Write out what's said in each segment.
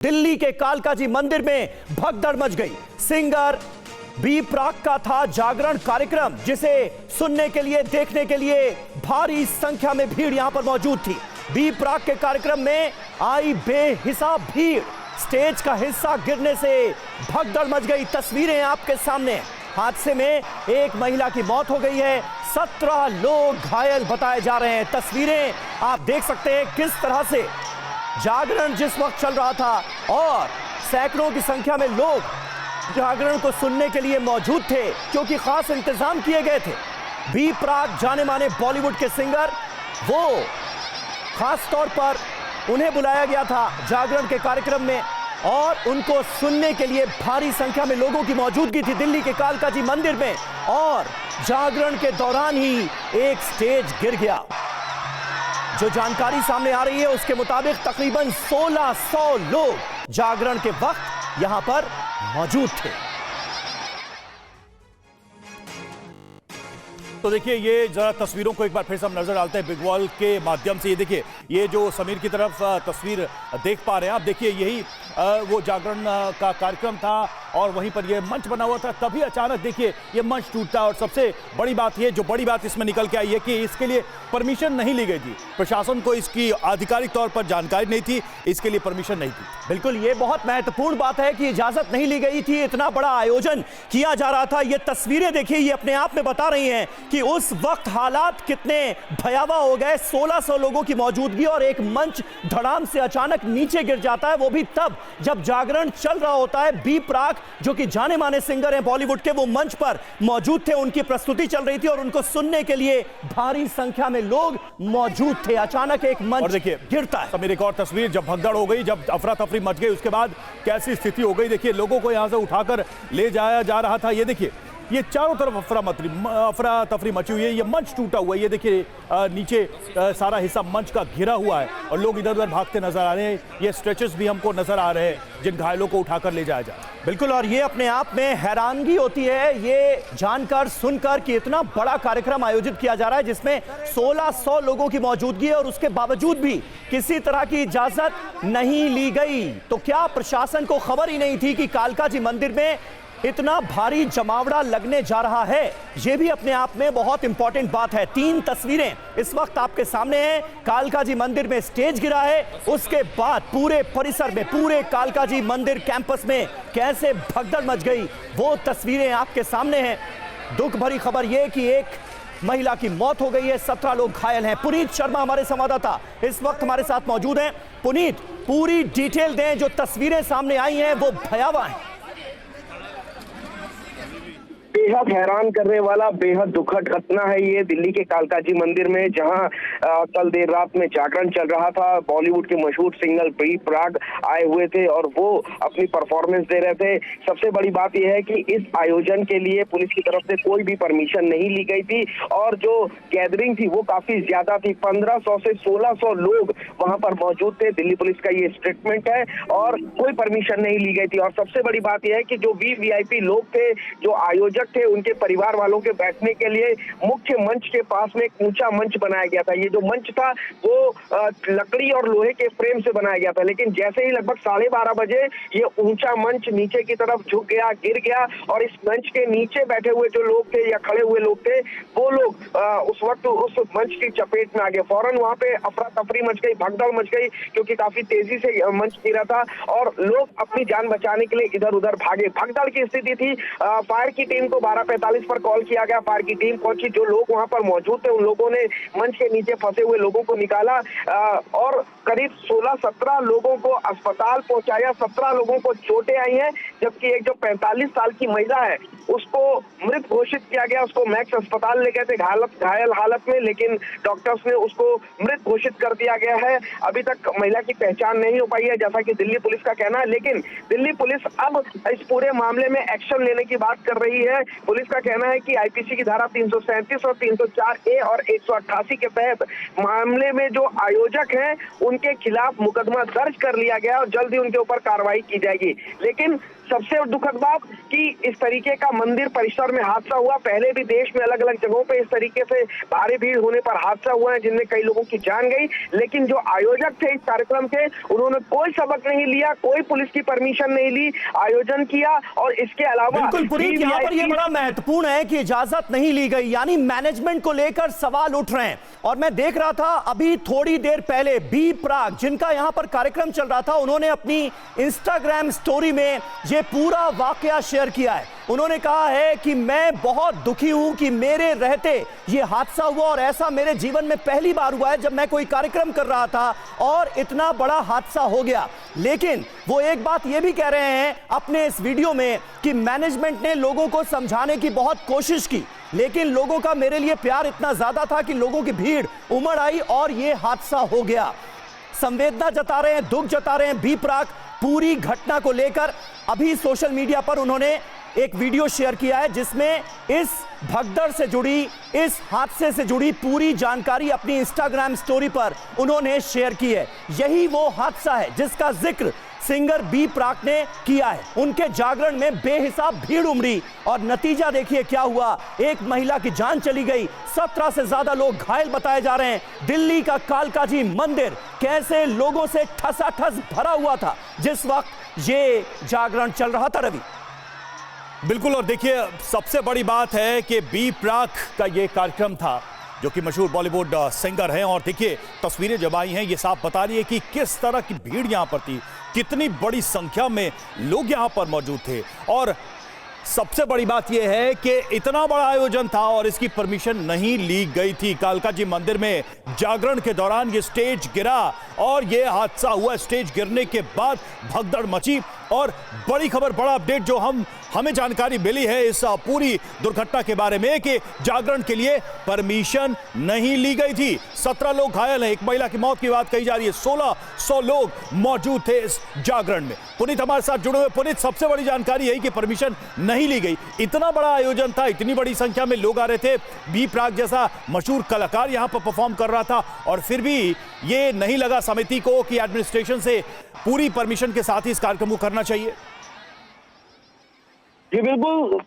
दिल्ली के कालका जी मंदिर में भगदड़ मच गई। सिंगर बी प्राक का था जागरण कार्यक्रम, जिसे सुनने के लिए, देखने के लिए भारी संख्या में भीड़ यहां पर मौजूद थी। बी प्राक के कार्यक्रम में आई बेहिसाब भीड़, स्टेज का हिस्सा गिरने से भगदड़ मच गई। तस्वीरें आपके सामने। हादसे में एक महिला की मौत हो गई है, 17 लोग घायल बताए जा रहे हैं। तस्वीरें आप देख सकते हैं किस तरह से जागरण जिस वक्त चल रहा था और सैकड़ों की संख्या में लोग जागरण को सुनने के लिए मौजूद थे, क्योंकि खास इंतजाम किए गए थे। बी प्राक जाने माने बॉलीवुड के सिंगर, वो खास तौर पर उन्हें बुलाया गया था जागरण के कार्यक्रम में और उनको सुनने के लिए भारी संख्या में लोगों की मौजूदगी थी दिल्ली के कालका जी मंदिर में। और जागरण के दौरान ही एक स्टेज गिर गया। जो जानकारी सामने आ रही है उसके मुताबिक तकरीबन 1600 लोग जागरण के वक्त यहां पर मौजूद थे। तो देखिए, ये जरा तस्वीरों को एक बार फिर से हम नजर डालते हैं बिग वॉल के माध्यम से। ये देखिए, ये जो समीर की तरफ तस्वीर देख पा रहे हैं आप, देखिए यही वो जागरण का कार्यक्रम था और वहीं पर ये मंच बना हुआ था। तभी अचानक देखिए ये मंच टूटता। और सबसे बड़ी बात ये, जो बड़ी बात इसमें निकल के आई है कि इसके लिए परमिशन नहीं ली गई थी। प्रशासन को इसकी आधिकारिक तौर पर जानकारी नहीं थी, इसके लिए परमिशन नहीं थी। बिल्कुल, ये बहुत महत्वपूर्ण बात है कि इजाजत नहीं ली गई थी। इतना बड़ा आयोजन किया जा रहा था। ये तस्वीरें देखिए, ये अपने आप में बता रही हैं कि उस वक्त हालात कितने भयावह हो गए। 1600 लोगों की मौजूदगी और एक मंच धड़ाम से अचानक नीचे गिर जाता है, वो भी तब जब जागरण चल रहा होता है। बी प्राक जो कि जाने माने सिंगर हैं बॉलीवुड के, वो मंच पर मौजूद थे, उनकी प्रस्तुति चल रही थी और उनको सुनने के लिए भारी संख्या में लोग मौजूद थे। अचानक एक मंच गिरता है। समीर, एक और तस्वीर, जब भगदड़ हो गई, जब अफरा तफरी मच गई, उसके बाद कैसी स्थिति हो गई देखिए। लोगों को यहां से उठाकर ले जाया जा रहा था। ये देखिए, ये चारों तरफ अफरा तफरी मची हुई है। ये मंच टूटा हुआ है। ये देखिए नीचे सारा हिस्सा मंच का घिरा हुआ है और लोग इधर उधर भागते नजर आ रहे हैं। ये स्ट्रेचर्स भी हमको नजर आ रहे हैं जिन घायलों को उठाकर ले जाया जाए। बिल्कुल, और ये अपने आप में हैरानगी होती है ये जानकर, सुनकर कि इतना बड़ा कार्यक्रम आयोजित किया जा रहा है जिसमें 1600 लोगों की मौजूदगी है और उसके बावजूद भी किसी तरह की इजाजत नहीं ली गई। तो क्या प्रशासन को खबर ही नहीं थी कि कालका जी मंदिर में इतना भारी जमावड़ा लगने जा रहा है? यह भी अपने आप में बहुत इंपॉर्टेंट बात है। 3 तस्वीरें इस वक्त आपके सामने हैं। कालका जी मंदिर में स्टेज गिरा है, उसके बाद पूरे परिसर में, पूरे कालका जी मंदिर कैंपस में कैसे भगदड़ मच गई, वो तस्वीरें आपके सामने हैं। दुख भरी खबर यह कि एक महिला की मौत हो गई है, 17 लोग घायल हैं। पुनीत शर्मा हमारे संवाददाता इस वक्त हमारे साथ मौजूद हैं। पुनीत, पूरी डिटेल दें। जो तस्वीरें सामने आई हैं वो भयावह हैं। बेहद हैरान करने वाला, बेहद दुखद घटना है ये दिल्ली के कालका जी मंदिर में, जहां कल देर रात में जागरण चल रहा था। बॉलीवुड के मशहूर सिंगर बी प्राक आए हुए थे और वो अपनी परफॉर्मेंस दे रहे थे। सबसे बड़ी बात यह है कि इस आयोजन के लिए पुलिस की तरफ से कोई भी परमिशन नहीं ली गई थी और जो गैदरिंग थी वो काफी ज्यादा थी। 1500 से 1600 लोग वहां पर मौजूद थे। दिल्ली पुलिस का ये स्टेटमेंट है और कोई परमिशन नहीं ली गई थी। और सबसे बड़ी बात यह है कि जो वीवीआईपी लोग थे, जो आयोजक थे, उनके परिवार वालों के बैठने के लिए मुख्य मंच के पास में एक ऊंचा मंच बनाया गया था। ये जो मंच था वो लकड़ी और लोहे के फ्रेम से बनाया गया था, लेकिन जैसे ही लगभग 12:30 बजे ये ऊंचा मंच नीचे की तरफ झुक गया, गिर गया और इस मंच के नीचे बैठे हुए जो लोग थे या खड़े हुए लोग थे, वो लोग उस वक्त उस मंच की चपेट में आ गए। फौरन वहां पे अफरा तफरी मच गई, भगदड़ मच गई, क्योंकि काफी तेजी से मंच गिरा था और लोग अपनी जान बचाने के लिए इधर उधर भागे। भगदड़ की स्थिति थी। फायर की टीम को 12:45 पर कॉल किया गया। फायर की टीम पहुंची। जो लोग वहां पर मौजूद थे उन लोगों ने मंच के नीचे फंसे हुए लोगों को निकाला और करीब 16-17 लोगों को अस्पताल पहुंचाया। 17 लोगों को चोटें आई हैं, जबकि एक जो 45 साल की महिला है उसको मृत घोषित किया गया। उसको मैक्स अस्पताल ले गए थे घायल हालत में, लेकिन डॉक्टर्स ने उसको मृत घोषित कर दिया गया है। अभी तक महिला की पहचान नहीं हो पाई है, जैसा कि दिल्ली पुलिस का कहना है, लेकिन दिल्ली पुलिस अब इस पूरे मामले में एक्शन लेने की बात कर रही है। पुलिस का कहना है कि आईपीसी की धारा 337 और 304A और 188 के तहत मामले में जो आयोजक हैं उनके खिलाफ मुकदमा दर्ज कर लिया गया और जल्द ही उनके ऊपर कार्रवाई की जाएगी। लेकिन सबसे दुखद बात कि इस तरीके का मंदिर परिसर में हादसा हुआ। पहले भी देश में अलग अलग जगहों पे इस तरीके से भारी भीड़ होने पर हादसा हुआ है जिनमें कई लोगों की जान गई, लेकिन जो आयोजक थे इस कार्यक्रम के उन्होंने कोई सबक नहीं लिया, कोई पुलिस की परमिशन नहीं ली, आयोजन किया। और इसके अलावा बिल्कुल पुनीत, यहाँ पर यह बड़ा महत्वपूर्ण है कि इजाजत नहीं ली गई, यानी मैनेजमेंट को लेकर सवाल उठ रहे हैं। और मैं देख रहा था अभी थोड़ी देर पहले बी प्राक, जिनका यहां पर कार्यक्रम चल रहा था, उन्होंने अपनी इंस्टाग्राम स्टोरी में यह पूरा वाकया शेयर किया है। उन्होंने कहा है कि मैं बहुत दुखी हूं कि मेरे रहते यह हादसा हुआ और ऐसा मेरे जीवन में पहली बार हुआ है जब मैं कोई कार्यक्रम कर रहा था और इतना बड़ा हादसा हो गया। लेकिन वो एक बात यह भी कह रहे हैं अपने इस वीडियो में कि मैनेजमेंट ने लोगों को समझाने की बहुत कोशिश की, लेकिन लोगों का मेरे लिए प्यार इतना ज्यादा था कि लोगों की भीड़ उमड़ आई और यह हादसा हो गया। संवेदना जता रहे हैं, दुख जता रहे हैं बी प्राक पूरी घटना को लेकर। अभी सोशल मीडिया पर उन्होंने एक वीडियो शेयर किया है जिसमें इस भगदड़ से जुड़ी, इस हादसे से जुड़ी पूरी जानकारी अपनी इंस्टाग्राम स्टोरी पर उन्होंने शेयर की है। यही वो हादसा है जिसका जिक्र सिंगर बी प्राक ने किया है। उनके जागरण में बेहिसाब भीड़ उमड़ी और नतीजा देखिए क्या हुआ। एक महिला की जान चली गई, 17 से ज्यादा लोग घायल बताए जा रहे हैं। दिल्ली का कालकाजी मंदिर कैसे लोगों से ठसाठस भरा हुआ था जिस वक्त ये जागरण चल रहा था। रवि, बिल्कुल, और देखिए सबसे बड़ी बात है कि बी प्राक का ये कार्यक्रम था, जो कि मशहूर बॉलीवुड सिंगर हैं, और देखिए तस्वीरें जब आई हैं ये साफ बता रही है कि किस तरह की भीड़ यहां पर थी, कितनी बड़ी संख्या में लोग यहां पर मौजूद थे। और सबसे बड़ी बात यह है कि इतना बड़ा आयोजन था और इसकी परमिशन नहीं ली गई थी। कालका जी मंदिर में जागरण के दौरान ये स्टेज गिरा और ये हादसा हुआ। स्टेज गिरने के बाद भगदड़ मची और बड़ी खबर, बड़ा अपडेट जो हमें जानकारी मिली है इस पूरी दुर्घटना के बारे में कि जागरण के लिए परमिशन नहीं ली गई थी। 17 लोग घायल हैं, एक महिला की मौत की बात कही जा रही है। 1600 लोग मौजूद थे इस जागरण में। पुनीत हमारे साथ जुड़े हुए। पुनीत, सबसे बड़ी जानकारी यही कि परमिशन नहीं ली गई। इतना बड़ा आयोजन था, इतनी बड़ी संख्या में लोग आ रहे थे, बी प्राक जैसा मशहूर कलाकार यहां पर परफॉर्म कर रहा था, और फिर भी ये नहीं लगा समिति को कि एडमिनिस्ट्रेशन से पूरी परमिशन के साथ ही इस कार्यक्रम को करना चाहिए। जी बिल्कुल,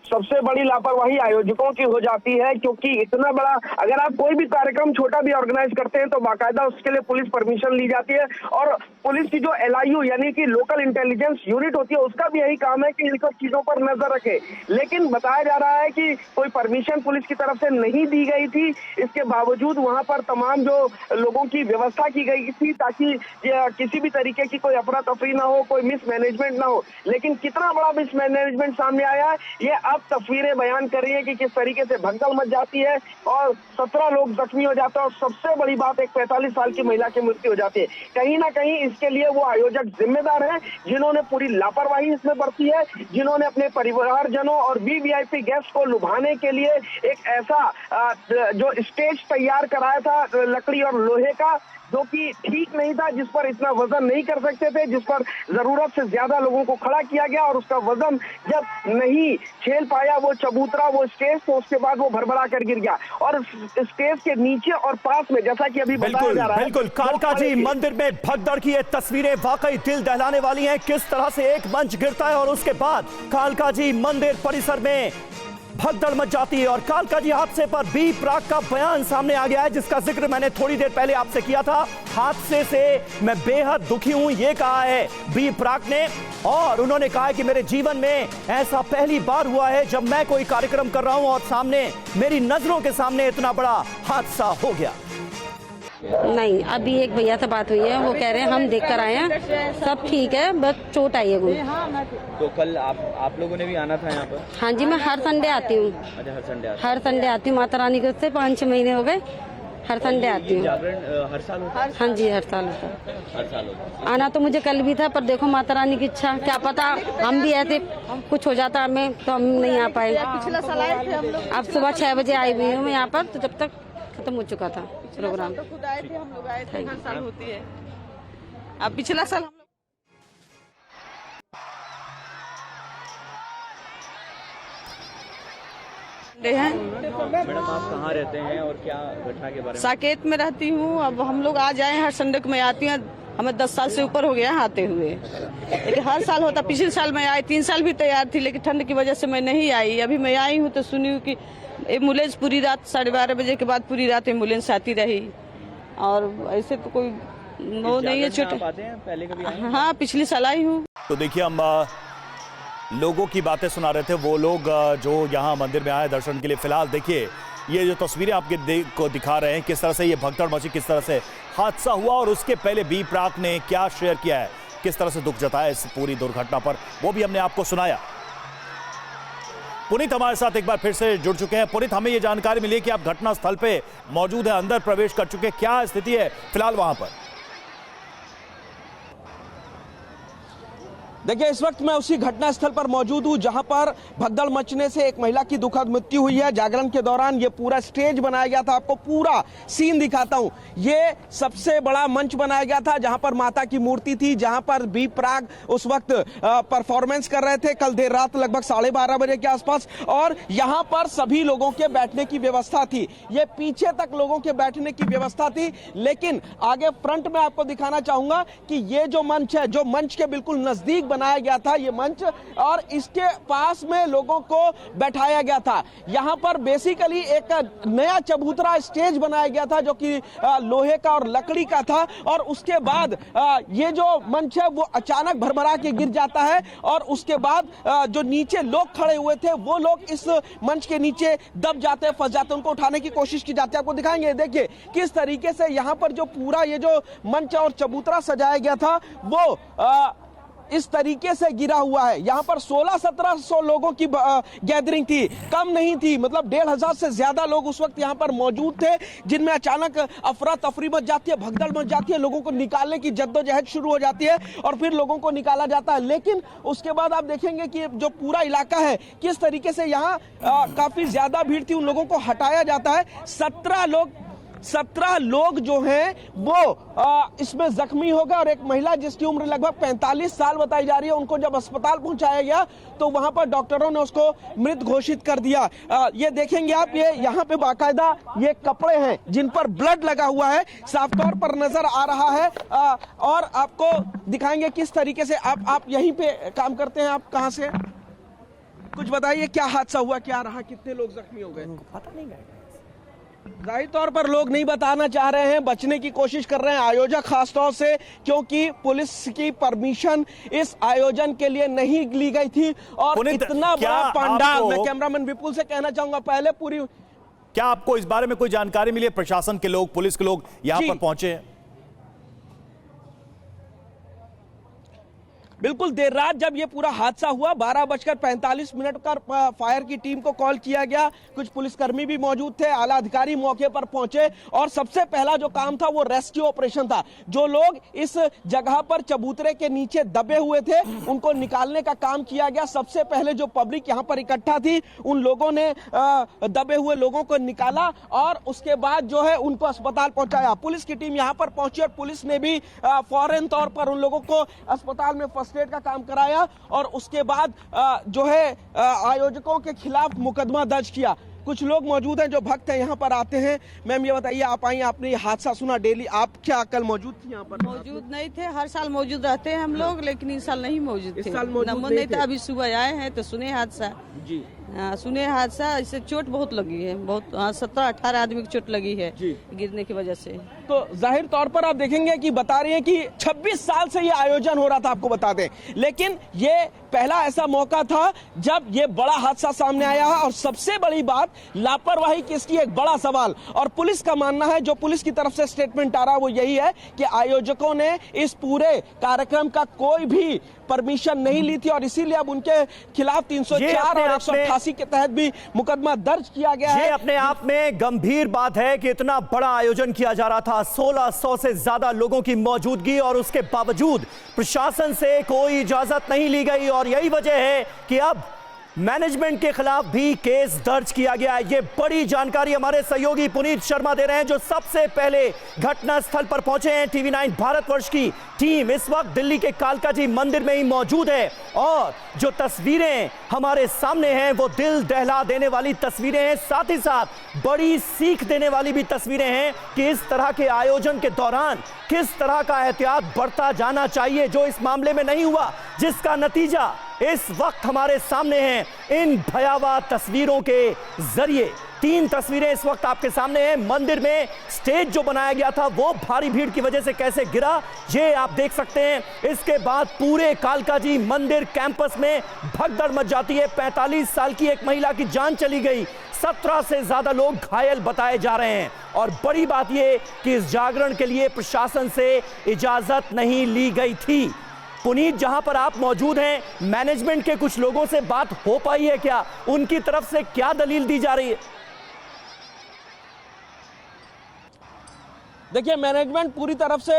सबसे बड़ी लापरवाही आयोजकों की हो जाती है, क्योंकि इतना बड़ा अगर आप कोई भी कार्यक्रम छोटा भी ऑर्गेनाइज करते हैं तो बाकायदा उसके लिए पुलिस परमिशन ली जाती है। और पुलिस की जो LIU यानी कि लोकल इंटेलिजेंस यूनिट होती है उसका भी यही काम है कि इन सब चीजों पर नजर रखे। लेकिन बताया जा रहा है कि कोई परमिशन पुलिस की तरफ से नहीं दी गई थी। इसके बावजूद वहां पर तमाम जो लोगों की व्यवस्था की गई थी ताकि किसी भी तरीके की कोई अफरा तफरी ना हो, कोई मिसमैनेजमेंट ना हो। लेकिन कितना बड़ा मिसमैनेजमेंट सामने आया है ये अब तस्वीरें बयान कर रही है कि किस तरीके से भगदड़ मच जाती है और 17 लोग जख्मी हो जाते हैं। और सबसे बड़ी बात, एक 45 साल की महिला की मृत्यु हो जाती है। कहीं ना कहीं इसके लिए वो आयोजक जिम्मेदार हैं जिन्होंने पूरी लापरवाही इसमें बरती है, जिन्होंने अपने परिवारजनों और VIP गेस्ट को लुभाने के लिए एक ऐसा जो स्टेज तैयार कराया था लकड़ी और लोहे का, जो कि ठीक नहीं था, जिस पर इतना वजन नहीं कर सकते थे, जिस पर जरूरत से ज्यादा लोगों को खड़ा किया गया और उसका वजन जब नहीं झेल पाया वो चबूतरा, वो स्टेज, तो उसके बाद वो भरभरा कर गिर गया। और स्टेज के नीचे और पास में, जैसा कि अभी बताया जा रहा है, बिल्कुल कालका जी मंदिर में भगदड़ की ये तस्वीरें वाकई दिल दहलाने वाली हैं। किस तरह से एक मंच गिरता है और उसके बाद कालका जी मंदिर परिसर में भगदड़ मच जाती है। और कालका जी हादसे पर बी प्राक का बयान सामने आ गया है जिसका जिक्र मैंने थोड़ी देर पहले आपसे किया था। हादसे से मैं बेहद दुखी हूं, ये कहा है बी प्राक ने। और उन्होंने कहा है कि मेरे जीवन में ऐसा पहली बार हुआ है जब मैं कोई कार्यक्रम कर रहा हूं और सामने मेरी नजरों के सामने इतना बड़ा हादसा हो गया। नहीं, अभी एक भैया से बात हुई है, वो कह रहे हैं हम देख कर आए हैं, सब ठीक है, बस चोट आई है गुम। तो कल आप लोगों ने भी आना था यहाँ पर? हाँ जी, मैं हर संडे आती हूँ। अच्छा, हर संडे आती हूँ। माता रानी के उससे 5-6 महीने हो गए, हर संडे आती हूँ। जागरण हर साल होता है? हाँ जी, हर साल होता है। हर साल होता है। आना तो मुझे कल भी था, पर देखो माता रानी की इच्छा, क्या पता हम भी ऐसे कुछ हो जाता हमें तो हम नहीं आ पाए। पिछला साल आए थे हम लोग। अब सुबह 6 बजे आई हुई हूँ मैं यहाँ पर, तो जब तक खत्म हो चुका था प्रोग्राम। तो खुद आए थे, हम लोग आए थे, हर साल होती है। अब पिछला साल हम लोग हैं। मैडम, आप कहाँ रहते हैं और क्या घटना के बारे में? साकेत में रहती हूँ। अब हम लोग आ जाए, हर संडे को मैं आती हूँ, हमें 10 साल से ऊपर हो गया आते हुए, लेकिन हर साल होता। पिछले साल मैं आई, 3 साल भी तैयार थी, लेकिन ठंड की वजह से मैं नहीं आई। अभी मैं आई हूँ तो सुनी हूँ कि एम्बुलेंस पूरी रात 12:30 बजे के बाद पूरी रात एम्बुलेंस आती रही, और ऐसे तो कोई वो नहीं है छोटे। पहले कभी आए? हाँ, पिछले साल आई हूँ। तो देखिए, हम लोगों की बातें सुना रहे थे, वो लोग जो यहाँ मंदिर में आए दर्शन के लिए। फिलहाल देखिए, ये जो तस्वीरें आपके को दिखा रहे हैं, किस तरह से ये भगदड़ मची, किस तरह से हादसा हुआ, और उसके पहले बी प्राक ने क्या शेयर किया है, किस तरह से दुख जताया इस पूरी दुर्घटना पर, वो भी हमने आपको सुनाया। पुनीत हमारे साथ एक बार फिर से जुड़ चुके हैं। पुनीत, हमें ये जानकारी मिली है कि आप घटना स्थल पे मौजूद है, अंदर प्रवेश कर चुके हैं, क्या स्थिति है फिलहाल वहां पर? देखिए, इस वक्त मैं उसी घटना स्थल पर मौजूद हूं जहां पर भगदड़ मचने से एक महिला की दुखद मृत्यु हुई है। जागरण के दौरान ये पूरा स्टेज बनाया गया था, आपको पूरा सीन दिखाता हूं। ये सबसे बड़ा मंच बनाया गया था जहां पर माता की मूर्ति थी, जहां पर बी प्राक उस वक्त परफॉर्मेंस कर रहे थे, कल देर रात लगभग 12:30 बजे के आसपास, और यहां पर सभी लोगों के बैठने की व्यवस्था थी। ये पीछे तक लोगों के बैठने की व्यवस्था थी, लेकिन आगे फ्रंट में आपको दिखाना चाहूंगा कि ये जो मंच है, जो मंच के बिल्कुल नजदीक बनाया गया था ये मंच, और इसके पास में लोगों को बैठाया गया था। यहां पर बेसिकली एक नया चबूतरा स्टेज बनाया गया था जो कि लोहे का और लकड़ी का था, और उसके बाद ये जो मंच है वो अचानक भरभरा के गिर जाता है, और उसके बाद जो नीचे लोग खड़े हुए थे वो लोग इस मंच के नीचे दब जाते, फंस जाते, उनको उठाने की कोशिश की जाती है। आपको दिखाएंगे, देखिए किस तरीके से यहां पर जो पूरा ये जो मंच और चबूतरा सजाया गया था वो इस तरीके से गिरा हुआ है। यहां पर 1600-1700 लोगों की गैदरिंग थी, कम नहीं थी, मतलब 1500 से ज्यादा लोग उस वक्त यहां पर मौजूद थे, जिनमें अचानक अफरा तफरी मच जाती है, भगदड़ मच जाती है, लोगों को निकालने की जद्दोजहद शुरू हो जाती है, और फिर लोगों को निकाला जाता है। लेकिन उसके बाद आप देखेंगे कि जो पूरा इलाका है किस तरीके से यहाँ काफी ज्यादा भीड़ थी, उन लोगों को हटाया जाता है। 17 लोग जो हैं वो इसमें जख्मी हो गए, और एक महिला जिसकी उम्र लगभग 45 साल बताई जा रही है, उनको जब अस्पताल पहुंचाया गया तो वहां पर डॉक्टरों ने उसको मृत घोषित कर दिया। ये देखेंगे आप, ये यहाँ पे बाकायदा ये कपड़े हैं जिन पर ब्लड लगा हुआ है, साफ तौर पर नजर आ रहा है। और आपको दिखाएंगे किस तरीके से आप यहीं पे काम करते हैं, आप कहाँ से, कुछ बताइए क्या हादसा हुआ, क्या रहा, कितने लोग जख्मी हो गए? पता नहीं गया। जाहिर तौर पर लोग नहीं बताना चाह रहे हैं, बचने की कोशिश कर रहे हैं आयोजक खास तौर से, क्योंकि पुलिस की परमिशन इस आयोजन के लिए नहीं ली गई थी। और इतना बड़ा पंडाल, मैं कैमरामैन विपुल से कहना चाहूंगा, पहले पूरी, क्या आपको इस बारे में कोई जानकारी मिली है? प्रशासन के लोग, पुलिस के लोग यहां पर पहुंचे हैं? बिल्कुल देर रात जब ये पूरा हादसा हुआ, 12:45 पर फायर की टीम को कॉल किया गया, कुछ पुलिसकर्मी भी मौजूद थे, आला अधिकारी मौके पर पहुंचे, और सबसे पहला जो काम था वो रेस्क्यू ऑपरेशन था। जो लोग इस जगह पर चबूतरे के नीचे दबे हुए थे उनको निकालने का काम किया गया। सबसे पहले जो पब्लिक यहाँ पर इकट्ठा थी उन लोगों ने दबे हुए लोगों को निकाला, और उसके बाद जो है उनको अस्पताल पहुंचाया। पुलिस की टीम यहाँ पर पहुंची, और पुलिस ने भी फौरन तौर पर उन लोगों को अस्पताल में फर्स्ट एड का काम कराया, और उसके बाद जो है आयोजकों के खिलाफ मुकदमा दर्ज किया। कुछ लोग मौजूद हैं जो भक्त हैं, यहाँ पर आते हैं। मैम ये बताइए, आप आई, आपने ये हादसा सुना डेली, आप क्या कल मौजूद थी यहाँ पर? मौजूद नहीं थे, हर साल मौजूद रहते हैं हम लोग, लेकिन इस साल नहीं मौजूद थे। इस साल मौजूद नहीं था, अभी सुबह आए हैं तो सुने हादसा जी। सुने हादसा, इससे चोट बहुत लगी है, बहुत 17-18 आदमी की चोट लगी है गिरने की वजह से। तो जाहिर तौर पर आप देखेंगे कि बता रही हैं कि 26 साल से ये आयोजन हो रहा था, आपको बता दें, लेकिन ये पहला ऐसा मौका था जब ये बड़ा हादसा सामने आया है। और सबसे बड़ी बात, लापरवाही किसकी, एक बड़ा सवाल। और पुलिस का मानना है, जो पुलिस की तरफ से स्टेटमेंट आ रहा है वो यही है कि आयोजकों ने इस पूरे कार्यक्रम का कोई भी परमिशन नहीं ली थी, और इसीलिए अब उनके खिलाफ 304 और 188 के तहत भी मुकदमा दर्ज किया गया है। ये अपने आप में गंभीर बात है कि इतना बड़ा आयोजन किया जा रहा था, 1600 से ज्यादा लोगों की मौजूदगी, और उसके बावजूद प्रशासन से कोई इजाजत नहीं ली गई, और यही वजह है कि अब मैनेजमेंट के खिलाफ भी केस दर्ज किया गया है। ये बड़ी जानकारी हमारे सहयोगी पुनीत शर्मा दे रहे हैं, जो सबसे पहले घटना स्थल पर पहुंचे हैं। TV9 भारतवर्ष की टीम इस वक्त दिल्ली के कालका जी मंदिर में ही मौजूद है। और जो तस्वीरें हमारे सामने हैं वो दिल दहला देने वाली तस्वीरें हैं, साथ ही साथ बड़ी सीख देने वाली भी तस्वीरें हैं कि इस तरह के आयोजन के दौरान किस तरह का एहतियात बरता जाना चाहिए, जो इस मामले में नहीं हुआ, जिसका नतीजा इस वक्त हमारे सामने है इन भयावह तस्वीरों के जरिए। 3 तस्वीरें इस वक्त आपके सामने हैं। मंदिर में स्टेज जो बनाया गया था वो भारी भीड़ की वजह से कैसे गिरा, ये आप देख सकते हैं। इसके बाद पूरे कालका जी मंदिर कैंपस में भगदड़ मच जाती है। 45 साल की एक महिला की जान चली गई, 17 से ज्यादा लोग घायल बताए जा रहे हैं। और बड़ी बात यह कि इस जागरण के लिए प्रशासन से इजाजत नहीं ली गई थी। पुनीत, जहां पर आप मौजूद हैं, मैनेजमेंट के कुछ लोगों से बात हो पाई है क्या? उनकी तरफ से क्या दलील दी जा रही है? देखिए, मैनेजमेंट पूरी तरफ से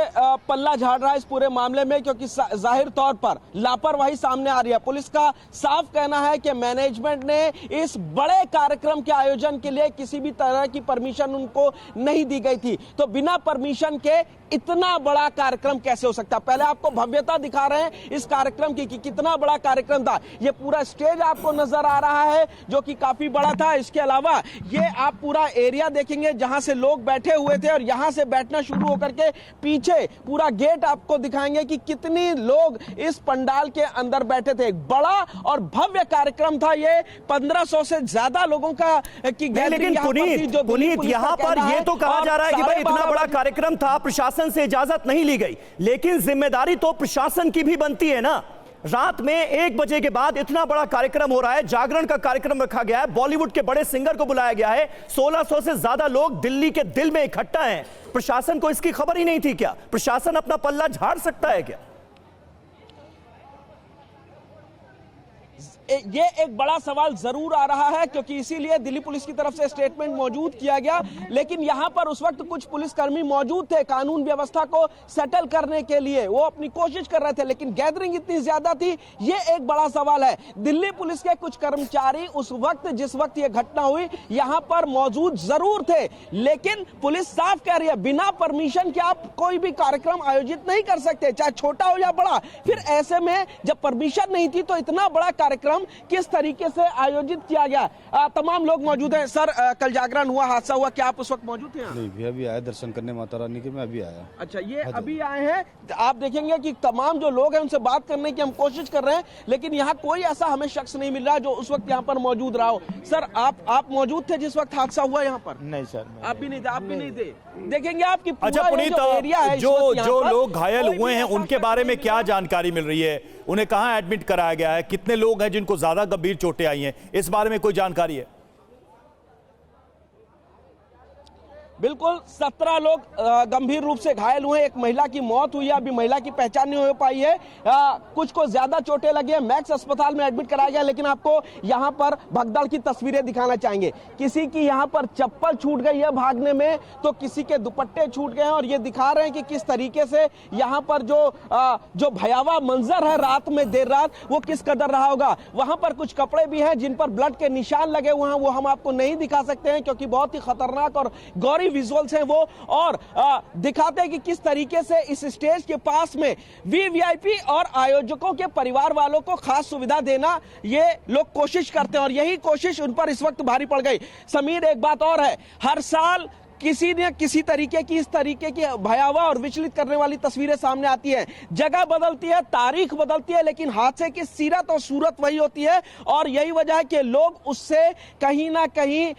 पल्ला झाड़ रहा है इस पूरे मामले में, क्योंकि जाहिर तौर पर लापरवाही सामने आ रही है। पुलिस का साफ कहना है कि मैनेजमेंट ने इस बड़े कार्यक्रम के आयोजन के लिए किसी भी तरह की परमिशन उनको नहीं दी गई थी। तो बिना परमिशन के इतना बड़ा कार्यक्रम कैसे हो सकता? पहले आपको भव्यता दिखा रहे हैं इस कार्यक्रम की कि कितना बड़ा कार्यक्रम था। ये पूरा स्टेज आपको नजर आ रहा है जो कि काफी बड़ा था। इसके अलावा ये आप पूरा एरिया देखेंगे जहां से लोग बैठे हुए थे, और यहां से बैठना शुरू होकर के पीछे पूरा गेट आपको दिखाएंगे कि कितने लोग इस पंडाल के अंदर बैठे थे। एक बड़ा और भव्य कार्यक्रम था ये। 1500 से ज्यादा लोगों का की लेकिन पुनीत यहां पर यह तो कहा जा रहा है कि भाई इतना बड़ा कार्यक्रम था, प्रशासन से इजाजत नहीं ली गई, लेकिन जिम्मेदारी तो प्रशासन की भी बनती है ना। रात में 1 बजे के बाद इतना बड़ा कार्यक्रम हो रहा है, जागरण का कार्यक्रम रखा गया है, बॉलीवुड के बड़े सिंगर को बुलाया गया है, 1600 से ज्यादा लोग दिल्ली के दिल में इकट्ठा हैं। प्रशासन को इसकी खबर ही नहीं थी क्या? प्रशासन अपना पल्ला झाड़ सकता है क्या? ये एक बड़ा सवाल जरूर आ रहा है, क्योंकि इसीलिए दिल्ली पुलिस की तरफ से स्टेटमेंट मौजूद किया गया। लेकिन यहां पर उस वक्त कुछ पुलिसकर्मी मौजूद थे कानून व्यवस्था को सेटल करने के लिए, वो अपनी कोशिश कर रहे थे, लेकिन गैदरिंग इतनी ज्यादा थी, ये एक बड़ा सवाल है। दिल्ली पुलिस के कुछ कर्मचारी उस वक्त, जिस वक्त ये घटना हुई, यहां पर मौजूद जरूर थे, लेकिन पुलिस साफ कह रही है बिना परमिशन के आप कोई भी कार्यक्रम आयोजित नहीं कर सकते, चाहे छोटा हो या बड़ा। फिर ऐसे में जब परमिशन नहीं थी तो इतना बड़ा कार्यक्रम किस तरीके से आयोजित किया गया? तमाम लोग मौजूद हैं। सर, कल जागरण हुआ, हादसा हुआ, क्या आप उस वक्त मौजूद थे? नहीं भैया, अभी आया दर्शन करने माता रानी के, मैं अभी आया। अच्छा, ये अभी आए हैं। आप देखेंगे कि तमाम जो लोग हैं उनसे बात करने की हम कोशिश कर रहे हैं, लेकिन यहाँ कोई ऐसा हमें शख्स नहीं मिल रहा जो उस वक्त यहाँ पर मौजूद रहा हो। सर, आप मौजूद थे जिस वक्त हादसा हुआ यहाँ पर? नहीं सर, आप भी नहीं थे। आप भी नहीं थे। देखेंगे आपकी अच्छा पुनीत, जो लोग घायल हुए हैं उनके बारे में क्या जानकारी मिल रही है? उन्हें कहां एडमिट कराया गया है? कितने लोग हैं जिनको ज्यादा गंभीर चोटें आई हैं? इस बारे में कोई जानकारी है? बिल्कुल, 17 लोग गंभीर रूप से घायल हुए। एक महिला की मौत हुई है, अभी महिला की पहचान नहीं हो पाई है। कुछ को ज्यादा चोटें लगी है, मैक्स अस्पताल में एडमिट कराया गया। लेकिन आपको यहाँ पर भगदड़ की तस्वीरें दिखाना चाहेंगे। किसी की यहाँ पर चप्पल छूट गई है भागने में, तो किसी के दुपट्टे छूट गए हैं, और ये दिखा रहे हैं कि किस तरीके से यहाँ पर जो भयावह मंजर है रात में, देर रात, वो किस कदर रहा होगा। वहां पर कुछ कपड़े भी हैं जिन पर ब्लड के निशान लगे हुए हैं, वो हम आपको नहीं दिखा सकते हैं क्योंकि बहुत ही खतरनाक और गौरी विजुअल्स हैं वो। और दिखाते हैं कि किस तरीके से इस स्टेज के पास में वीवीआईपी और आयोजकों के परिवार वालों को खास सुविधा देना ये लोग कोशिश करते हैं, और यही कोशिश उन पर इस वक्त भारी पड़ गई। समीर, एक बात और है, हर साल किसी न किसी तरीके की इस तरीके की भयावह और विचलित करने वाली तस्वीरें सामने आती है। जगह बदलती है, तारीख बदलती है, लेकिन हादसे की सीरत और सूरत वही होती है। और यही वजह है कि लोग उससे कहीं ना कहीं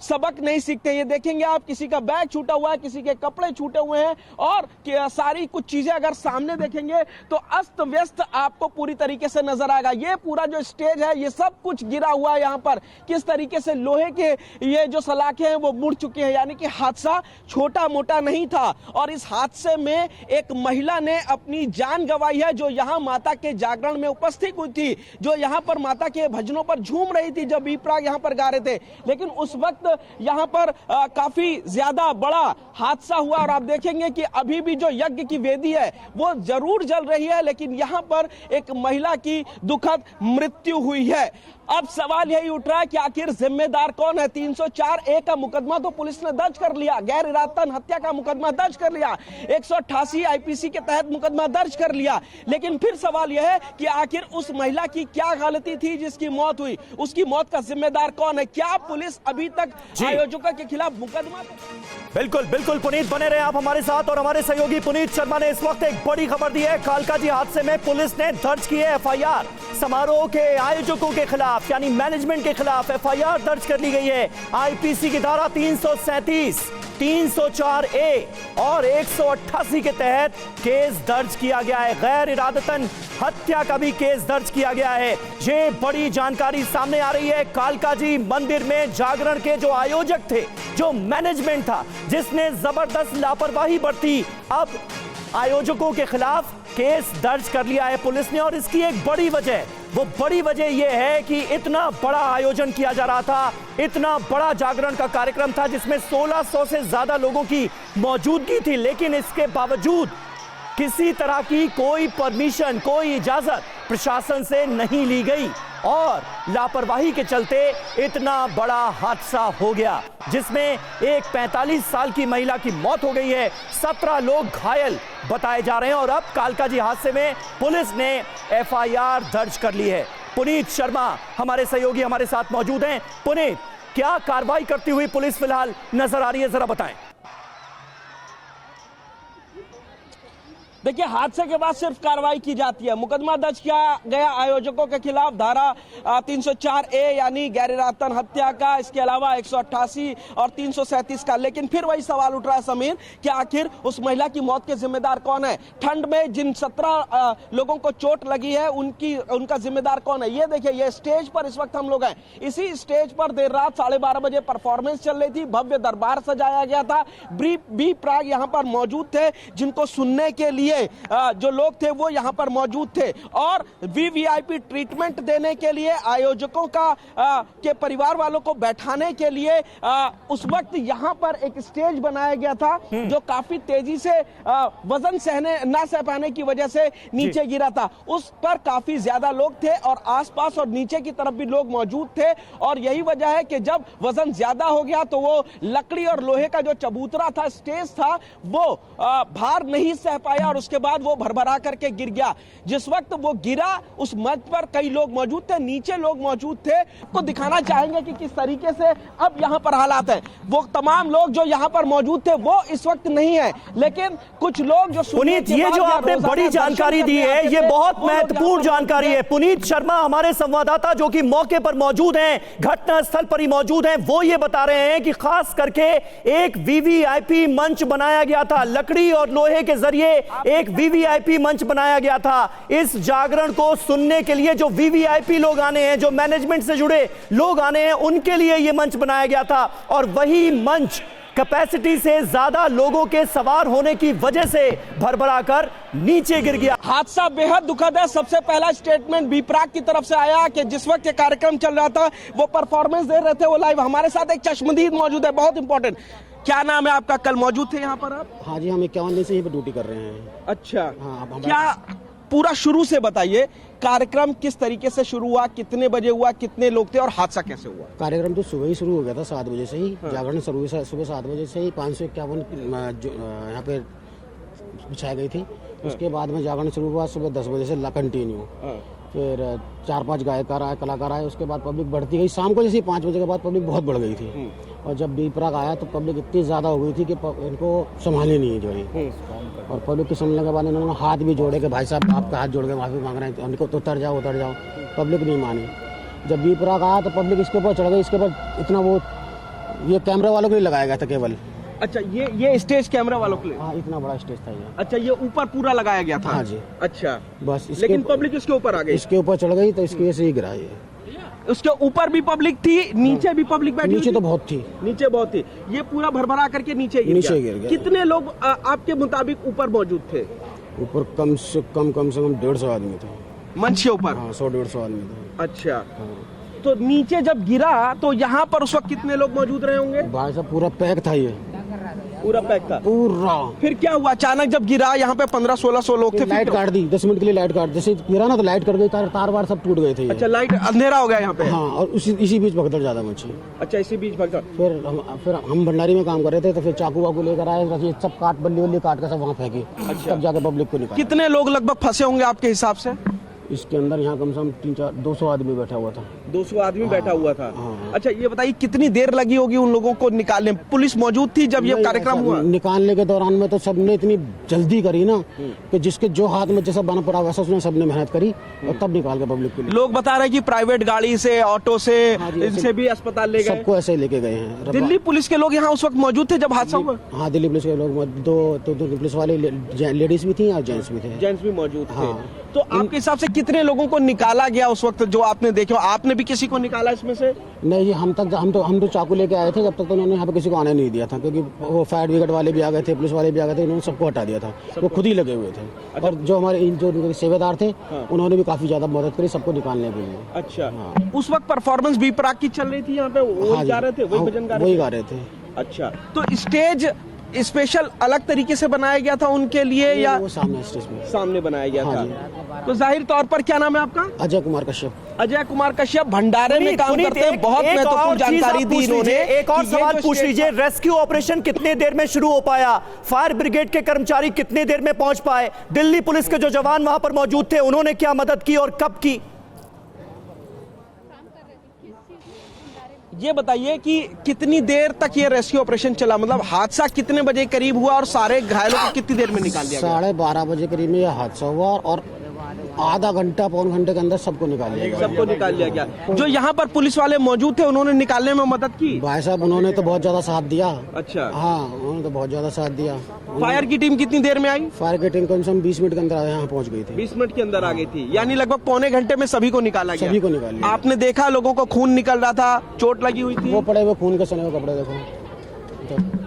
सबक नहीं सीखते। ये देखेंगे आप, किसी का बैग छूटा हुआ है, किसी के कपड़े छूटे हुए हैं, और सारी कुछ चीजें अगर सामने देखेंगे तो अस्त व्यस्त आपको पूरी तरीके से नजर आएगा। ये पूरा जो स्टेज है, ये सब कुछ गिरा हुआ है। यहाँ पर किस तरीके से लोहे के ये जो सलाखें हैं वो मुड़ चुके हैं, यानी हादसा छोटा मोटा नहीं था। और इस हादसे में एक महिला ने अपनी जान गंवाई है, जो यहां माता के जागरण में उपस्थित हुई थी, जो यहां पर माता के भजनों पर झूम रही थी जब बी प्राक यहां पर गा रहे थे। लेकिन उस वक्त यहां पर काफी ज्यादा बड़ा हादसा हुआ। और आप देखेंगे कि अभी भी जो यज्ञ की वेदी है वो जरूर जल रही है, लेकिन यहां पर एक महिला की दुखद मृत्यु हुई है। अब सवाल यही उठ रहा है कि आखिर जिम्मेदार कौन है? 304A का मुकदमा तो पुलिस ने दर्ज दर्ज कर लिया, गैर इरादतन हत्या का मुकदमा दर्ज कर लिया, 188 आईपीसी के तहत मुकदमा दर्ज कर लिया। लेकिन फिर सवाल यह है कि आखिर उस महिला की क्या गलती थी जिसकी मौत हुई, उसकी मौत का जिम्मेदार कौन है? क्या पुलिस अभी तक आयोजकों के खिलाफ मुकदमा? बिल्कुल बिल्कुल पुनीत, बने रहे आप हमारे साथ। और हमारे सहयोगी पुनीत शर्मा ने इस वक्त एक बड़ी खबर दी है। कालकाजी हादसे में पुलिस ने दर्ज की है एफआईआर। समारोह के आयोजकों के खिलाफ यानी मैनेजमेंट के खिलाफ एफआईआर दर्ज कर ली गई है। आईपीसी की धारा 337, 304A और 188 के तहत केस दर्ज किया गया है। गैर इरादतन हत्या का भी केस दर्ज किया गया है। ये बड़ी जानकारी सामने आ रही है। कालकाजी मंदिर में जागरण के जो आयोजक थे, जो मैनेजमेंट था, जिसने जबरदस्त लापरवाही बरती, अब आयोजकों के खिलाफ केस दर्ज कर लिया है पुलिस ने। और इसकी एक बड़ी वजह यह है कि इतना बड़ा आयोजन किया जा रहा था, इतना बड़ा जागरण का कार्यक्रम था जिसमें 1600 से ज्यादा लोगों की मौजूदगी थी, लेकिन इसके बावजूद किसी तरह की कोई परमिशन, कोई इजाजत प्रशासन से नहीं ली गई और लापरवाही के चलते इतना बड़ा हादसा हो गया, जिसमें एक 45 साल की महिला की मौत हो गई है, 17 लोग घायल बताए जा रहे हैं। और अब कालकाजी हादसे में पुलिस ने एफआईआर दर्ज कर ली है। पुनीत शर्मा हमारे सहयोगी हमारे साथ मौजूद हैं। पुनीत, क्या कार्रवाई करती हुई पुलिस फिलहाल नजर आ रही है, जरा बताएं। देखिए, हादसे के बाद सिर्फ कार्रवाई की जाती है। मुकदमा दर्ज किया गया आयोजकों के खिलाफ धारा 304A यानी गैर इरादतन हत्या का, इसके अलावा 188 और 337 का। लेकिन फिर वही सवाल उठ रहा है समीर कि आखिर उस महिला की मौत के जिम्मेदार कौन है? ठंड में जिन 17 लोगों को चोट लगी है उनका जिम्मेदार कौन है? ये देखिए, ये स्टेज पर इस वक्त हम लोग हैं। इसी स्टेज पर देर रात 12:30 बजे परफॉर्मेंस चल रही थी, भव्य दरबार सजाया गया था। बी प्राग यहाँ पर मौजूद थे, जिनको सुनने के लिए जो लोग थे वो यहां पर मौजूद थे। और वीवीआईपी ट्रीटमेंट देने के लिए आयोजकों के परिवार वालों को बैठाने के लिए उस वक्त यहां पर एक स्टेज बनाया गया था, जो काफी तेजी से वजन ना सह पाने की वजह से नीचे गिरा था। उस पर काफी ज्यादा लोग थे और आसपास और नीचे की तरफ भी लोग मौजूद थे। और यही वजह है कि जब वजन ज्यादा हो गया तो वो लकड़ी और लोहे का जो चबूतरा था, स्टेज था, वो भार नहीं सह पाया और उसके बाद वो भरभरा करके गिर गया। जिस वक्त वो गिरा उस मंच पर कई लोग मौजूद थे, नीचे लोग मौजूद थे। आपको दिखाना चाहेंगे कि किस तरीके से अब यहां पर हालात है। वो तमाम लोग जो यहां पर मौजूद थे वो इस वक्त नहीं है, लेकिन कुछ लोग जो पुनीत, ये जो आपने बड़ी जानकारी दी है, ये बहुत महत्वपूर्ण जानकारी है। पुनीत शर्मा हमारे संवाददाता जो कि मौके पर मौजूद हैं, घटना स्थल पर ही मौजूद हैं, वो ये बता रहे हैं कि खास करके एक वीवीआईपी मंच बनाया गया था, लकड़ी और लोहे के जरिए एक वीवीआईपी मंच बनाया गया था। इस जागरण को सुनने के लिए जो वीवीआईपी लोग आने हैं, जो मैनेजमेंट से जुड़े लोग आने हैं, उनके लिए यह मंच बनाया गया था। और वही मंच कैपेसिटी से ज्यादा लोगों के सवार होने की वजह से भरभरा कर नीचे गिर गया। हादसा बेहद दुखद है। सबसे पहला स्टेटमेंट बी प्राग की तरफ से आया कि जिस वक्त ये कार्यक्रम चल रहा था, वो परफॉर्मेंस दे रहे थे, वो लाइव। हमारे साथ एक चश्मदीद मौजूद है, बहुत इंपॉर्टेंट। क्या नाम है आपका? कल मौजूद थे यहाँ पर आप? हाँ जी, हम 51 दिन से यहीं पर ड्यूटी कर रहे हैं। अच्छा, हाँ। क्या पूरा शुरू से बताइए, कार्यक्रम किस तरीके से शुरू हुआ, कितने बजे हुआ, कितने लोग थे और हादसा कैसे हुआ? कार्यक्रम तो सुबह ही शुरू हो गया था, 7 बजे से ही। हाँ। जागरण सुबह 7 बजे से ही 551 यहाँ पे बिछाई गई थी। उसके बाद में जागरण शुरू हुआ सुबह 10 बजे से कंटिन्यू। फिर 4-5 गायकार आए, कलाकार आए, उसके बाद पब्लिक बढ़ती गई। शाम को जैसे 5 बजे के बाद पब्लिक बहुत बढ़ गई थी। और जब बी प्राग आया तो पब्लिक इतनी ज़्यादा हो गई थी कि इनको संभाली नहीं है जो है। और पब्लिक के सुनने के बाद इन्होंने हाथ भी जोड़े कि भाई साहब आपका हाथ जोड़ के माफ़ी मांग रहे हैं, उनको तो उतर जाओ। पब्लिक नहीं मानी। जब बी प्राग आया तो पब्लिक इसके ऊपर चढ़ गई। इसके ऊपर इतना वो ये कैमरे वालों के लिए लगाया गया था केवल। अच्छा, ये स्टेज कैमरा वालों के लिए? हाँ, इतना बड़ा स्टेज था ये। अच्छा, ये ऊपर पूरा लगाया गया था? हाँ जी। अच्छा, बस लेकिन पब्लिक इसके ऊपर आ गई? इसके ऊपर चढ़ गई तो इसकी वजह से ही गिरा ये। उसके ऊपर भी पब्लिक थी, नीचे भी पब्लिक बैठी? नीचे तो बहुत थी। नीचे बहुत थी। ये पूरा भरभरा करके नीचे गिर गया। कितने लोग आपके मुताबिक ऊपर मौजूद थे? ऊपर कम से कम 150 आदमी थे मंच के ऊपर। हाँ, 100-150 आदमी थे। अच्छा, तो नीचे जब गिरा तो यहाँ पर उस वक्त कितने लोग मौजूद रहे होंगे? भाई साहब पूरा पैक था ये। पूरा पैक था। पूरा। फिर क्या हुआ अचानक जब गिरा? यहाँ पे 1500-1600 लोग थे। लाइट काट दी 10 मिनट के लिए, लाइट काट, जैसे गिरा ना तो लाइट कट गई, तार वार सब टूट गए थे। अच्छा, लाइट अंधेरा हो गया यहाँ पे। हाँ, और इसी बीच भगदड़ ज्यादा मची। अच्छा, इसी बीच भगदड़। फिर हम भंडारी में काम कर रहे थे, तो फिर चाकू वाकू लेकर आए, सब काट बल्ली काट कर सब वहाँ फेंकी। अच्छा। तब जाके पब्लिक को निकाला। कितने लोग लगभग फंसे होंगे आपके हिसाब से? इसके अंदर यहाँ कम से कम 200 आदमी बैठा हुआ था। 200 आदमी बैठा हुआ था। अच्छा, ये बताइए कितनी देर लगी होगी उन लोगों को निकालने? पुलिस मौजूद थी जब ये कार्यक्रम हुआ? निकालने के दौरान में तो सबने इतनी जल्दी करी ना कि जिसके जो हाथ में जैसा बना पड़ा वैसा उसने सबने मेहनत करी और तब निकाल के पब्लिक को। लोग बता रहे हैं कि प्राइवेट गाड़ी से, ऑटो से, इनसे भी अस्पताल ले गए। सबको ऐसे ही लेके गए हैं। दिल्ली पुलिस के लोग यहाँ उस वक्त मौजूद थे जब हादसा हुआ? हाँ, दिल्ली पुलिस के लोग दो पुलिस वाले लेडीज भी थी और जेंट्स भी थे। जेंट्स भी मौजूद थे। तो आपके हिसाब से कितने लोगों को निकाला गया उस वक्त जो आपने देखे? आपने भी किसी को निकाला इसमें से? नहीं, हम तो चाकू लेके आए थे, जब तक तो उन्होंने यहाँ पे किसी को आने नहीं दिया था, क्योंकि वो फायर ब्रिगेड वाले भी आ गए थे, पुलिस वाले भी आ गए थे, उन्होंने सबको हटा दिया था। वो खुद ही लगे हुए थे। अच्छा। और जो हमारे जो सेवेदार थे उन्होंने भी काफी ज्यादा मदद करी सबको निकालने के लिए। अच्छा। उस वक्त परफॉर्मेंस बी प्राक की चल रही थी यहाँ पे? वही जा रहे थे, वही भजन गा रहे थे। अच्छा, तो स्टेज स्पेशल अलग तरीके से बनाया गया था उनके लिए या वो सामने स्टेज में सामने बनाया गया था? तो जाहिर तौर पर क्या नाम है आपका? अजय कुमार कश्यप। अजय कुमार कश्यप भंडारे में काम करते हैं। बहुत महत्वपूर्ण जानकारी दी इन्होंने। एक और सवाल पूछ लीजिए, रेस्क्यू ऑपरेशन कितने देर में शुरू हो पाया? फायर ब्रिगेड के कर्मचारी कितने देर में पहुंच पाए? दिल्ली पुलिस के जो जवान वहां पर मौजूद थे उन्होंने क्या मदद की और कब की? ये बताइए कि कितनी देर तक ये रेस्क्यू ऑपरेशन चला? मतलब हादसा कितने बजे करीब हुआ और सारे घायलों को कितनी देर में निकाल दिया? 12:30 बजे करीब में यह हादसा हुआ और आधा घंटा पौन घंटे के अंदर सबको निकाल लिया गया। सबको निकाल लिया गया। जो यहाँ पर पुलिस वाले मौजूद थे उन्होंने निकालने में मदद की? भाई साहब उन्होंने तो बहुत ज्यादा साथ दिया। अच्छा। हाँ, उन्होंने तो बहुत ज्यादा साथ दिया। फायर की टीम कितनी देर में आई? फायर की टीम कम से कम 20 मिनट के अंदर यहाँ पहुँच गई थी। 20 मिनट के अंदर आ गई थी, यानी लगभग पौने घंटे में सभी को निकाला गया। सभी को निकाल लिया। आपने देखा लोगों को खून निकल रहा था, चोट लगी हुई थी? वो पड़े हुए खून के सने हुए कपड़े देखो,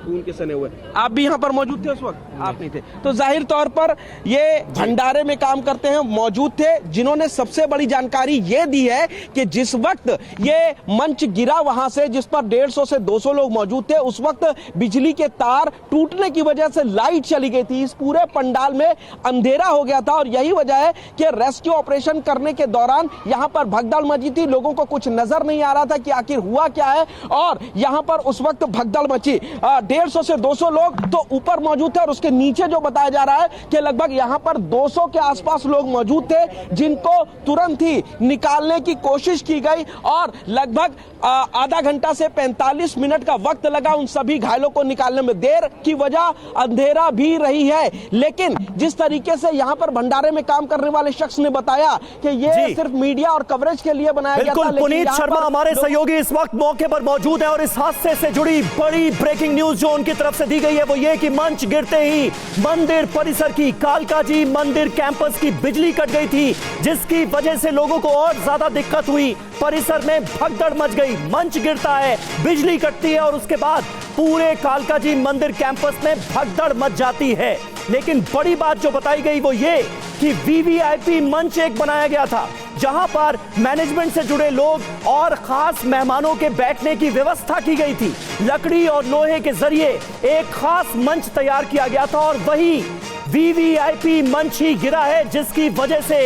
खून के सने हुए। आप भी यहाँ पर मौजूद थे उस वक्त? आप नहीं थे। तो जाहिर तौर पर ये भंडारे में काम करते हैं, मौजूद थे, जिन्होंने सबसे बड़ी जानकारी ये दी है कि जिस वक्त ये मंच गिरा वहां से, जिस पर 150 से 200 लोग मौजूद थे, उस वक्त बिजली के तार टूटने की वजह से लाइट चली गई थी। इस पूरे पंडाल में अंधेरा हो गया था और यही वजह है कि रेस्क्यू ऑपरेशन करने के दौरान यहाँ पर भगदड़ मची थी। लोगों को कुछ नजर नहीं आ रहा था कि आखिर हुआ क्या है और यहाँ पर उस वक्त भगदड़ मची। 150 से 200 लोग तो ऊपर मौजूद थे और उसके नीचे जो बताया जा रहा है कि लगभग यहाँ पर 200 के आसपास लोग मौजूद थे, जिनको तुरंत ही निकालने की कोशिश की गई और लगभग आधा घंटा से 45 मिनट का वक्त लगा उन सभी घायलों को निकालने में। देर की वजह अंधेरा भी रही है, लेकिन जिस तरीके से यहाँ पर भंडारे में काम करने वाले शख्स ने बताया कि ये सिर्फ मीडिया और कवरेज के लिए बनाया गया था। पुनीत शर्मा हमारे सहयोगी इस वक्त मौके पर मौजूद है और इस हादसे से जुड़ी बड़ी ब्रेकिंग न्यूज जो उनकी तरफ से दी गई है वो ये कि मंच गिरते ही मंदिर परिसर की, कालका जी मंदिर कैंपस की बिजली कट गई थी, जिसकी वजह से लोगों को और ज्यादा दिक्कत हुई। परिसर में भगदड़ मच गई। मंच गिरता है, बिजली कटती है और उसके बाद पूरे कालका जी मंदिर कैंपस में भगदड़ मच जाती है। लेकिन बड़ी बात जो बताई गई वो ये कि वीवीआईपी मंच एक बनाया गया था, जहां पर मैनेजमेंट से जुड़े लोग और खास मेहमानों के बैठने की व्यवस्था की गई थी। लकड़ी और लोहे के जरिए एक खास मंच तैयार किया गया था और वही वीवीआईपी मंच ही गिरा है, जिसकी वजह से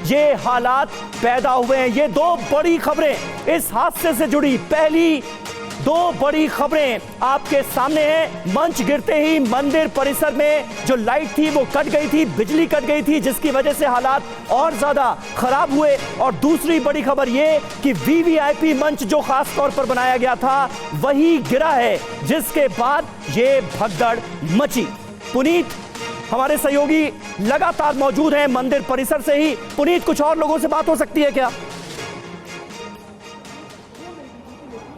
ये हालात पैदा हुए हैं। ये दो बड़ी खबरें इस हादसे से जुड़ी, पहली दो बड़ी खबरें आपके सामने हैं। मंच गिरते ही मंदिर परिसर में जो लाइट थी वो कट गई थी, बिजली कट गई थी, जिसकी वजह से हालात और ज्यादा खराब हुए। और दूसरी बड़ी खबर ये कि वीवीआईपी मंच जो खास तौर पर बनाया गया था वही गिरा है, जिसके बाद ये भगदड़ मची। पुनीत हमारे सहयोगी लगातार मौजूद हैं मंदिर परिसर से ही। पुनीत, कुछ और लोगों से बात हो सकती है क्या?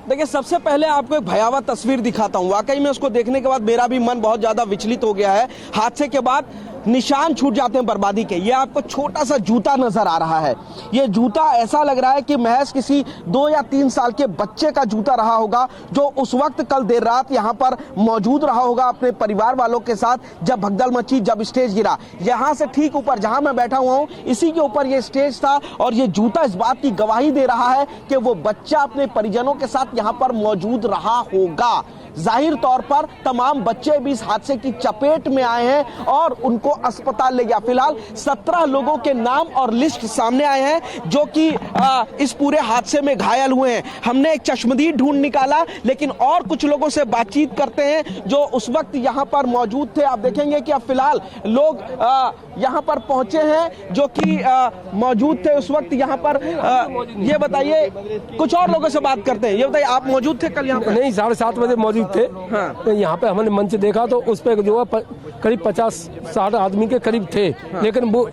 देखिए, सबसे पहले आपको एक भयावह तस्वीर दिखाता हूं। वाकई में उसको देखने के बाद मेरा भी मन बहुत ज्यादा विचलित हो गया है। हादसे के बाद निशान छूट जाते हैं बर्बादी के। ये आपको छोटा सा जूता नजर आ रहा है। ये जूता ऐसा लग रहा है कि महज किसी 2 या 3 साल के बच्चे का जूता रहा होगा, जो उस वक्त कल देर रात यहाँ पर मौजूद रहा होगा अपने परिवार वालों के साथ, जब भगदड़ मची, जब स्टेज गिरा। यहाँ से ठीक ऊपर जहां मैं बैठा हुआ हूँ, इसी के ऊपर ये स्टेज था और ये जूता इस बात की गवाही दे रहा है कि वो बच्चा अपने परिजनों के साथ यहाँ पर मौजूद रहा होगा। जाहिर तौर पर तमाम बच्चे भी इस हादसे की चपेट में आए हैं और उनको अस्पताल ले गया। फिलहाल 17 लोगों के नाम और लिस्ट सामने आए हैं जो कि इस पूरे हादसे में घायल हुए हैं। हमने एक चश्मदीद ढूंढ निकाला, लेकिन और कुछ लोगों से बातचीत करते हैं जो उस वक्त यहाँ पर मौजूद थे। आप देखेंगे कि अब फिलहाल लोग यहाँ पर पहुंचे हैं जो कि मौजूद थे उस वक्त यहाँ पर। ये बताइए, कुछ और लोगों से बात करते हैं। ये बताइए, आप मौजूद थे कल यहाँ पर? नहीं, 7:30 बजे मौजूद थे। हाँ। तो यहाँ पे हमने मंच देखा तो उस पे जो है करीब 50-60 आदमी के करीब थे। हाँ। लेकिन वो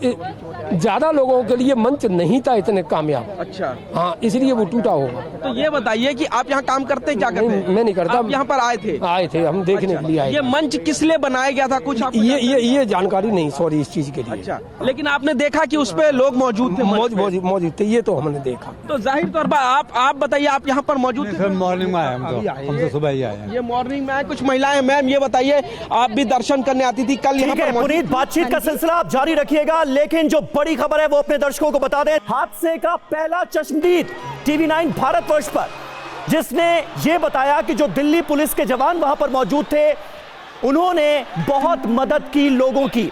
ज्यादा लोगों के लिए मंच नहीं था इतने कामयाब। अच्छा। हाँ, इसलिए वो टूटा होगा। तो ये बताइए कि आप यहाँ काम करते हैं, क्या करते हैं? मैं नहीं करता। आप यहाँ पर आए थे? हम देखने के लिए आए। ये मंच किस लिए बनाया गया था, कुछ आपको ये जानकारी नहीं, सॉरी, इस चीज के लिए। अच्छा, लेकिन आपने देखा कि उस पे लोग मौजूद थे? मौजूद थे, ये तो हमने देखा। तो जाहिर तौर पर आप बताइए, आप यहाँ पर मौजूद थे? मॉर्निंग में आए हम तो सुबह ही आए। ये मॉर्निंग में आए। कुछ महिलाएं, मैम ये बताइए, आप भी दर्शन करने आती थी कल यहाँ पर? पुनीत, बातचीत का सिलसिला आप जारी रखिएगा, लेकिन जो बड़ी खबर है वो अपने दर्शकों को बता दें। हादसे का पहला चश्मदीद TV9 भारतवर्ष पर, जिसने ये बताया कि जो दिल्ली पुलिस के जवान वहां पर मौजूद थे, उन्होंने बहुत मदद की लोगों की।